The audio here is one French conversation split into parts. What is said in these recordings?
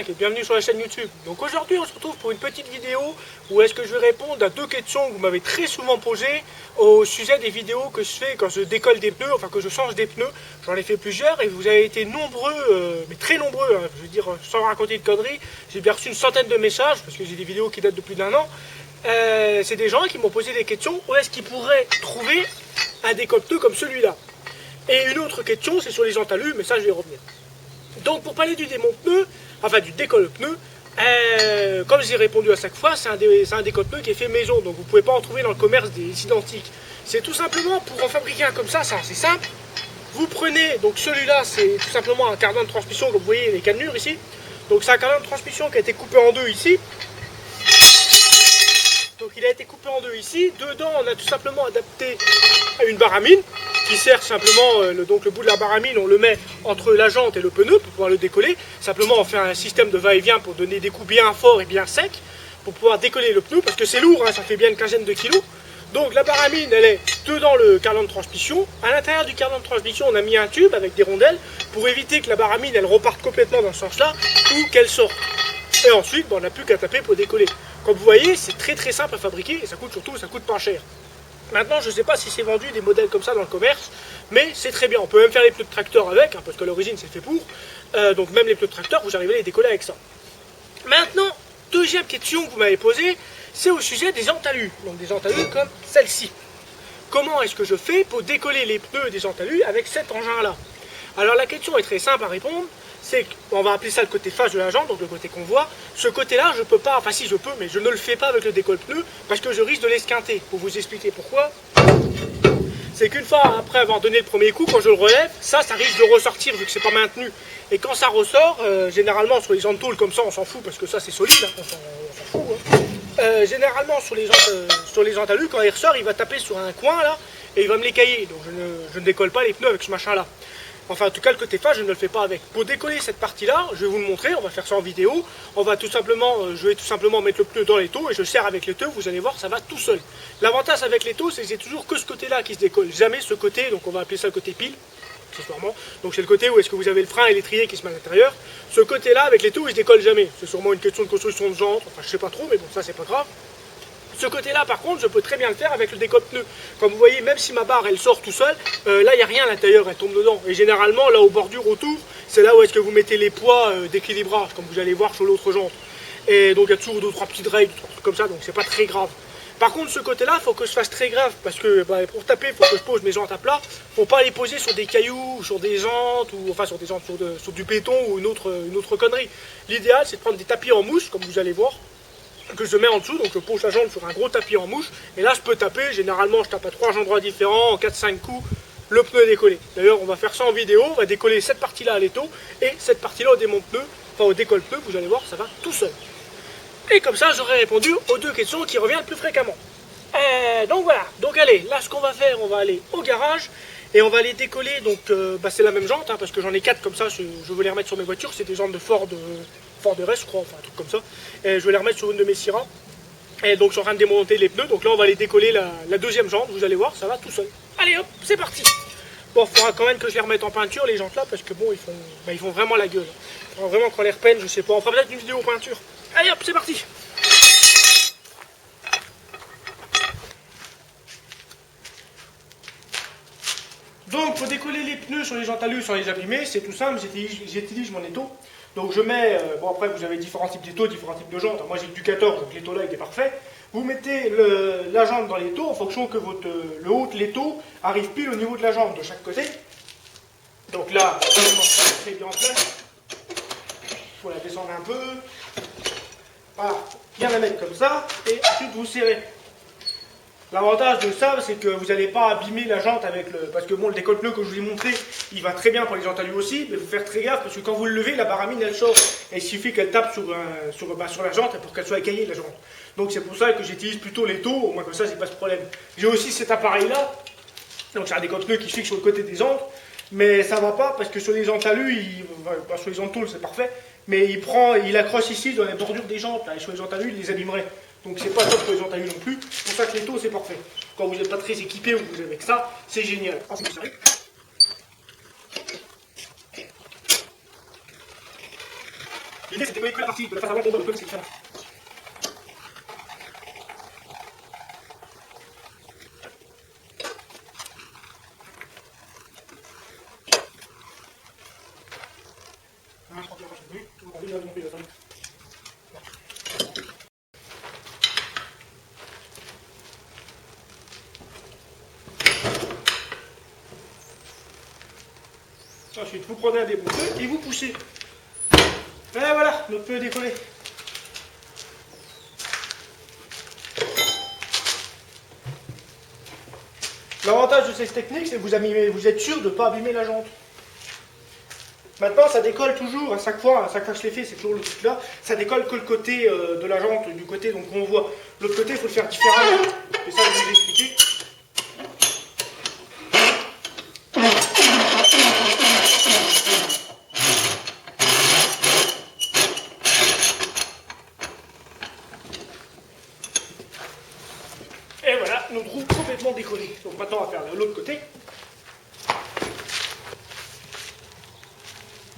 5 et bienvenue sur la chaîne YouTube. Donc aujourd'hui on se retrouve pour une petite vidéo où est-ce que je vais répondre à deux questions que vous m'avez très souvent posées au sujet des vidéos que je fais quand je décolle des pneus, enfin que je change des pneus. J'en ai fait plusieurs et vous avez été nombreux, mais très nombreux, hein, je veux dire sans raconter de conneries. J'ai bien reçu une centaine de messages parce que j'ai des vidéos qui datent de plus d'un an. C'est des gens qui m'ont posé des questions où est-ce qu'ils pourraient trouver un décolle-pneu comme celui-là. Et une autre question c'est sur les jantes alu, mais ça je vais y revenir. Donc pour parler du démonte-pneu, enfin du décolle-pneu, comme j'ai répondu à chaque fois, c'est un décolle-pneu qui est fait maison, donc vous ne pouvez pas en trouver dans le commerce des identiques. C'est tout simplement pour en fabriquer un comme ça, c'est assez simple. Vous prenez, donc celui-là c'est tout simplement un cardan de transmission, comme vous voyez les cannelures ici. Donc c'est un cardan de transmission qui a été coupé en deux ici. Donc il a été coupé en deux ici. Dedans on a tout simplement adapté une baramine qui sert simplement, donc le bout de la baramine on le met entre la jante et le pneu pour pouvoir le décoller. Simplement on fait un système de va-et-vient pour donner des coups bien forts et bien secs pour pouvoir décoller le pneu parce que c'est lourd, hein, ça fait bien une quinzaine de kilos. Donc la baramine elle est dedans le cardan de transmission. À l'intérieur du cardan de transmission on a mis un tube avec des rondelles pour éviter que la baramine elle reparte complètement dans ce sens là ou qu'elle sorte. Et ensuite on n'a plus qu'à taper pour décoller. Comme vous voyez c'est très simple à fabriquer et ça coûte pas cher. Maintenant, je ne sais pas si c'est vendu des modèles comme ça dans le commerce, mais c'est très bien. On peut même faire les pneus de tracteur avec, hein, parce qu'à l'origine c'est fait pour. Donc même les pneus de tracteur, vous arrivez à les décoller avec ça. Maintenant, deuxième question que vous m'avez posée, c'est au sujet des jantes alu. Donc des jantes alu comme celle-ci. Comment est-ce que je fais pour décoller les pneus des jantes alu avec cet engin-là? Alors la question est très simple à répondre. C'est qu'on va appeler ça le côté face de la jante, donc le côté qu'on voit. Ce côté-là, je peux pas, enfin si je peux, mais je ne le fais pas avec le décolle-pneu parce que je risque de l'esquinter. Pour vous expliquer pourquoi, c'est qu'une fois après avoir donné le premier coup, quand je le relève, ça risque de ressortir vu que c'est pas maintenu. Et quand ça ressort, généralement sur les jantes tôle comme ça, on s'en fout parce que ça c'est solide, hein, on s'en fout. Hein. Généralement sur les jantes alu, quand il ressort, il va taper sur un coin là et il va me les cailler. Donc je ne décolle pas les pneus avec ce machin-là. Enfin, en tout cas, le côté face, je ne le fais pas avec. Pour décoller cette partie-là, je vais vous le montrer, on va faire ça en vidéo. Je vais tout simplement mettre le pneu dans l'étau et je serre avec l'étau, vous allez voir, ça va tout seul. L'avantage avec l'étau, c'est que c'est toujours que ce côté-là qui se décolle, jamais ce côté, donc on va appeler ça le côté pile, accessoirement. Donc c'est le côté où est-ce que vous avez le frein et l'étrier qui se met à l'intérieur. Ce côté-là, avec l'étau, il se décolle jamais. C'est sûrement une question de construction de jantes, enfin je sais pas trop, mais bon, ça c'est pas grave. Ce côté-là, par contre, je peux très bien le faire avec le décolle-pneu. Comme vous voyez, même si ma barre, elle sort tout seul, là, il n'y a rien à l'intérieur, elle tombe dedans. Et généralement, là, aux bordures, autour, c'est là où est-ce que vous mettez les poids d'équilibrage, comme vous allez voir sur l'autre jante. Et donc, il y a toujours 2-3 petites règles, comme ça, donc c'est pas très grave. Par contre, ce côté-là, il faut que je fasse très grave, parce que pour taper, il faut que je pose mes jantes à plat. Il ne faut pas les poser sur des cailloux, sur des jantes, ou enfin sur des jantes, sur du béton ou une autre connerie. L'idéal, c'est de prendre des tapis en mousse, comme vous allez voir, que je mets en dessous, donc je pose la jambe sur un gros tapis en mouche, et là je peux taper, généralement je tape à 3 endroits différents, en 4-5 coups, le pneu est décollé. D'ailleurs on va faire ça en vidéo, on va décoller cette partie-là à l'étau, et cette partie-là au démonte-pneu, enfin au décolle-pneu, vous allez voir, ça va tout seul. Et comme ça j'aurai répondu aux deux questions qui reviennent le plus fréquemment. Donc voilà, donc allez, là ce qu'on va faire, on va aller au garage, et on va les décoller, donc c'est la même jante, hein, parce que j'en ai 4 comme ça, je veux les remettre sur mes voitures, c'est des jantes de Ford RS, je crois, enfin un truc comme ça. Et je vais les remettre sur une de mes Syrah. Et donc je suis en train de démonter les pneus, donc là on va les décoller la deuxième jante, vous allez voir, ça va tout seul. Allez hop, c'est parti. Bon, il faudra quand même que je les remette en peinture, les jantes là, parce que bon, ils font vraiment la gueule. Il faudra vraiment qu'on les repeigne, je sais pas, on fera peut-être une vidéo en peinture. Allez hop, c'est parti. Donc pour décoller les pneus sur les jantes alu sans les abîmer, c'est tout simple, j'utilise mon étau. Donc je mets, bon après vous avez différents types d'étaux, différents types de jantes. Moi j'ai du 14, donc l'étau là il est parfait. Vous mettez la jante dans l'étau en fonction que le haut de l'étau arrive pile au niveau de la jante de chaque côté. Donc là, c'est très bien en place. Il faut la descendre un peu. Voilà, bien la mettre comme ça, et ensuite vous serrez. L'avantage de ça, c'est que vous n'allez pas abîmer la jante avec parce que bon, le décolle-pneu que je vous ai montré, il va très bien pour les jantes alu aussi, mais il faut faire très gaffe parce que quand vous le levez, la baramine elle sort. Et il suffit qu'elle tape sur la jante pour qu'elle soit écaillée la jante. Donc c'est pour ça que j'utilise plutôt l'étau, au moins comme ça, c'est pas ce problème. J'ai aussi cet appareil-là, donc c'est un décolle-pneu qui se fixe sur le côté des jantes, mais ça va pas parce que sur les jantes alu, sur les jantes tôle c'est parfait, mais il accroche ici dans les bordures des jantes, là, et sur les jantes alu, il les abîmerait. Donc c'est pas top pour les jantes alu non plus. C'est pour ça que l'étau c'est parfait. Quand vous n'êtes pas très équipé ou que vous avez que ça, c'est génial. L'idée c'est de décoller que la partie de la face avant tombe dans le pneu, c'est différent. Ensuite, vous prenez un démonteur et vous poussez. Et voilà, notre pneu est décollé. L'avantage de cette technique, c'est que vous êtes sûr de ne pas abîmer la jante. Maintenant, ça décolle toujours, à chaque fois que je l'ai fait, c'est toujours le truc là. Ça décolle que le côté de la jante, du côté donc on voit. L'autre côté, il faut le faire différemment. Et ça, je vais vous expliquer. Et voilà, notre roue complètement décollée. Donc maintenant, on va faire l'autre côté.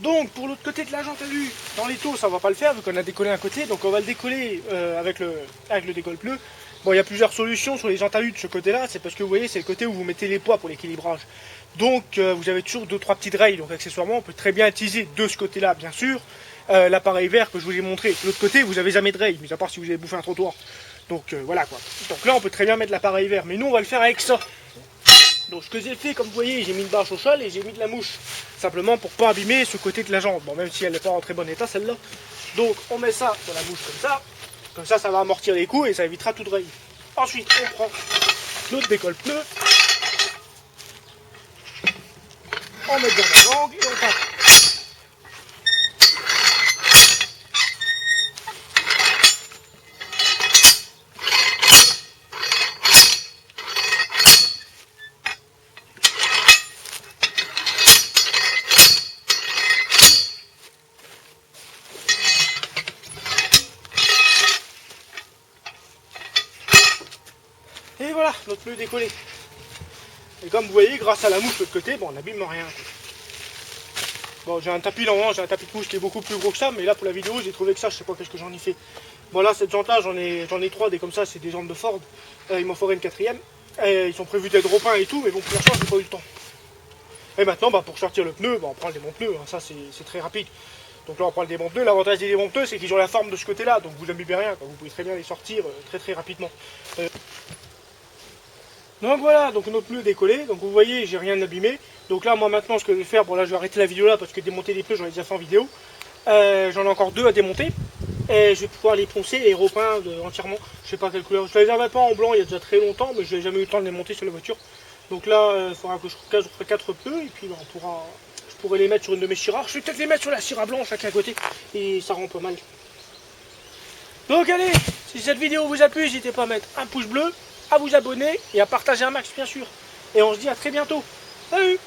Donc pour l'autre côté de la jante à vue, dans les taux ça va pas le faire vu qu'on a décollé un côté, donc on va le décoller avec le décolle pneu. Bon, il y a plusieurs solutions sur les jantes à vue de ce côté là, c'est parce que vous voyez c'est le côté où vous mettez les poids pour l'équilibrage. Donc vous avez toujours 2-3 petites rails, donc accessoirement on peut très bien utiliser de ce côté là bien sûr. L'appareil vert que je vous ai montré, de l'autre côté vous avez jamais de rails, mis à part si vous avez bouffé un trottoir. Donc voilà quoi. Donc là on peut très bien mettre l'appareil vert, mais nous on va le faire avec ça. Donc ce que j'ai fait, comme vous voyez, j'ai mis une bâche au sol et j'ai mis de la mouche. Simplement pour pas abîmer ce côté de la jante. Bon, même si elle n'est pas en très bon état celle-là. Donc on met ça dans la mouche comme ça. Comme ça va amortir les coups et ça évitera tout de rail. Ensuite on prend notre décolle pneu. On met dans la langue et on tape. Et voilà, notre pneu décollé. Et comme vous voyez, grâce à la mouche de l'autre côté, bon, on n'abîme rien. Bon, j'ai un tapis là, j'ai un tapis de mouche qui est beaucoup plus gros que ça, mais là pour la vidéo, j'ai trouvé que ça, je sais pas qu'est-ce que j'en ai fait. Bon là, cette jante là, j'en ai 3 des comme ça, c'est des jantes de Ford. Il m'en faudrait une 4e. Ils sont prévus d'être repeints et tout, mais bon, pour l'instant, j'ai pas eu le temps. Et maintenant, pour sortir le pneu, on prend le démonte-pneu, hein, ça c'est très rapide. Donc là, on prend le démonte-pneu. L'avantage des démonte-pneu, c'est qu'ils ont la forme de ce côté-là, donc vous n'abîmez rien, quoi. Vous pouvez très bien les sortir très rapidement. Donc voilà, donc notre pneu décollé, donc vous voyez j'ai rien abîmé. Donc là moi maintenant ce que je vais faire, bon là je vais arrêter la vidéo là parce que démonter les pneus j'en ai déjà fait en vidéo. J'en ai encore 2 à démonter et je vais pouvoir les poncer et les repeindre entièrement. Je sais pas quelle couleur, je les avais pas en blanc il y a déjà très longtemps mais je n'ai jamais eu le temps de les monter sur la voiture. Donc là il faudra que je ferai 4 pneus et puis je pourrai les mettre sur une de mes Syrah. Je vais peut-être les mettre sur la Syrah blanche à côté et ça rend pas mal. Donc allez, si cette vidéo vous a plu, n'hésitez pas à mettre un pouce bleu, à vous abonner et à partager un max bien sûr. Et on se dit à très bientôt. Salut!